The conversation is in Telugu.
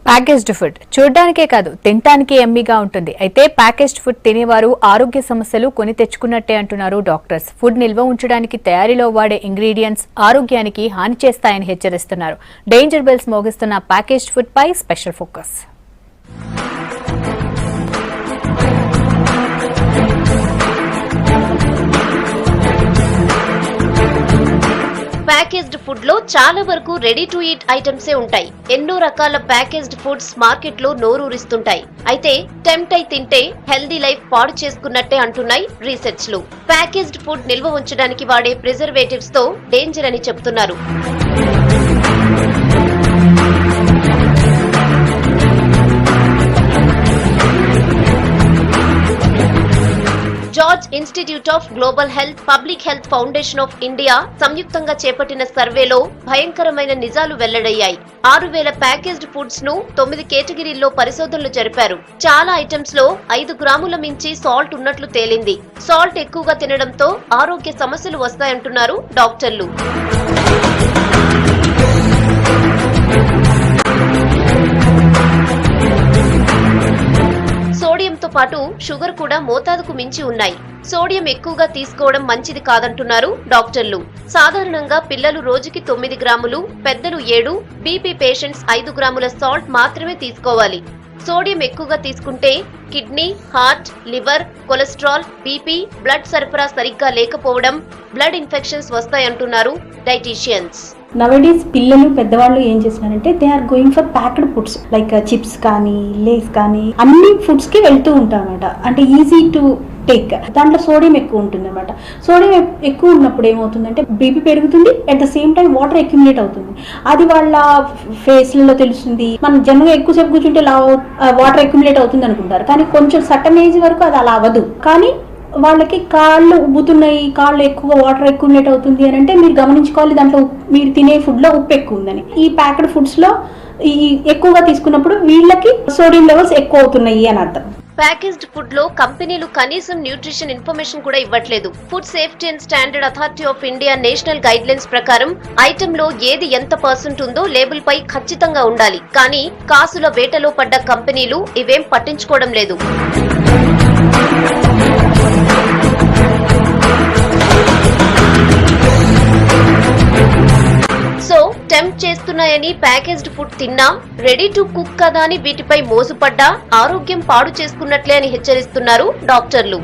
ప్యాకేజ్డ్ ఫుడ్ చూడడానికే కాదు తినడానికి ఎమ్మీగా ఉంటుంది. అయితే ప్యాకేజ్డ్ ఫుడ్ తినేవారు ఆరోగ్య సమస్యలు కొని తెచ్చుకున్నట్టే అంటున్నారు డాక్టర్స్. ఫుడ్ నిల్వ ఉంచడానికి తయారీలో వాడే ఇంగ్రీడియంట్స్ ఆరోగ్యానికి హాని చేస్తాయని హెచ్చరిస్తున్నారు. డేంజర్ బెల్స్ మోగిస్తున్న ప్యాకేజ్డ్ ఫుడ్ పై స్పెషల్ ఫోకస్. ప్యాకేజ్డ్ ఫుడ్ లో చాలా వరకు రెడీ టు ఈట్ ఐటమ్సే ఉంటాయి. ఎన్నో రకాల ప్యాకేజ్డ్ ఫుడ్స్ మార్కెట్ లో నోరూరిస్తుంటాయి. అయితే టెంప్ట్ అయి తింటే హెల్దీ లైఫ్ పాడు చేసుకున్నట్టే అంటున్నాయి రీసెర్చ్ లు. ప్యాకేజ్డ్ ఫుడ్ నిల్వ ఉంచడానికి వాడే ప్రిజర్వేటివ్స్ తో డేంజర్ అని చెప్తున్నారు. George institute of global health, public health foundation of India సంయుక్తంగా చేపట్టిన సర్వేలో భయంకరమైన నిజాలు వెల్లడయ్యాయి. 6000 ప్యాకేజ్డ్ ఫుడ్స్ ను 9 కేటగిరీల్లో పరిశోధనలు జరిపారు. చాలా ఐటమ్స్ లో 5 గ్రాముల మించి సాల్ట్ ఉన్నట్లు తేలింది. సాల్ట్ ఎక్కువగా తినడంతో ఆరోగ్య సమస్యలు వస్తాయంటున్నారు డాక్టర్లు. సోడియంతో పాటు షుగర్ కూడా మోతాదుకు మించి ఉన్నాయి. సోడియం ఎక్కువగా తీసుకోవడం మంచిది కాదంటున్నారు డాక్టర్లు. సాధారణంగా పిల్లలు రోజుకి 9 గ్రాములు, పెద్దలు 7, బీపీ పేషెంట్స్ 5 గ్రాముల సాల్ట్ మాత్రమే తీసుకోవాలి. సోడియం ఎక్కువగా తీసుకుంటే kidney, heart, liver, cholesterol, BP, blood సరఫరా సరిగ్గా లేకపోవడం, బ్లడ్ ఇన్ఫెక్షన్స్ వస్తాయంటున్నారు డైటీషియన్స్. నవడేస్ పిల్లలు పెద్దవాళ్ళు ఏం చేస్తున్నారంటే they are going for packed foods like chips కానీ లేస్ కానీ అన్ని ఫుడ్స్ కి వెళ్తూ ఉంటాం అనమాట. అంటే ఈజీ టు టేక్, దాంట్లో సోడియం ఎక్కువ ఉంటుంది అనమాట. సోడియం ఎక్కువ ఉన్నప్పుడు ఏమవుతుందంటే బీపీ పెరుగుతుంది, at the same time water accumulate అవుతుంది. అది వాళ్ళ ఫేస్లలో తెలుస్తుంది. మనం జనరల్గా ఎక్కువసేపు కూర్చుంటే వాటర్ అక్యుములేట్ అవుతుంది అనుకుంటారు, కానీ కొంచెం సర్టన్ ఏజ్ వరకు అది అలా అవ్వదు. కానీ వాళ్ళకి కాళ్ళు ఉబ్బుతున్నాయి, కాళ్ళు ఎక్కువ వాటర్ అక్యుములేట్ అవుతుంది అని అంటే మీరు గమనించుకోవాలి దాంట్లో మీరు తినే ఫుడ్ లో ఉప్పు ఎక్కువ ఉందని. ఈ ప్యాక్డ్ ఫుడ్స్ లో ఈ ఎక్కువగా తీసుకున్నప్పుడు వీళ్ళకి సోడియం లెవెల్స్ ఎక్కువ అవుతున్నాయి అని అర్థం. ప్యాకేజ్డ్ ఫుడ్ లో కంపెనీలు కనీసం న్యూట్రిషన్ ఇన్ఫర్మేషన్ కూడా ఇవ్వట్లేదు. Food safety and standard authority of India national guide lines ప్రకారం ఐటమ్ లో ఏది ఎంత పర్సెంట్ ఉందో లేబుల్ పై ఖచ్చితంగా ఉండాలి. కానీ కాసుల వేటలో పడ్డ కంపెనీలు ఇవేం పట్టించుకోవడం లేదు. సో టెంప్ట్ చేస్తున్నాయని ప్యాకేజ్డ్ ఫుడ్ తిన్నా, రెడీ టు కుక్ కదా అని వీటిపై మోజుపడ్డా ఆరోగ్యం పాడు చేసుకున్నట్లే అని హెచ్చరిస్తున్నారు డాక్టర్లు.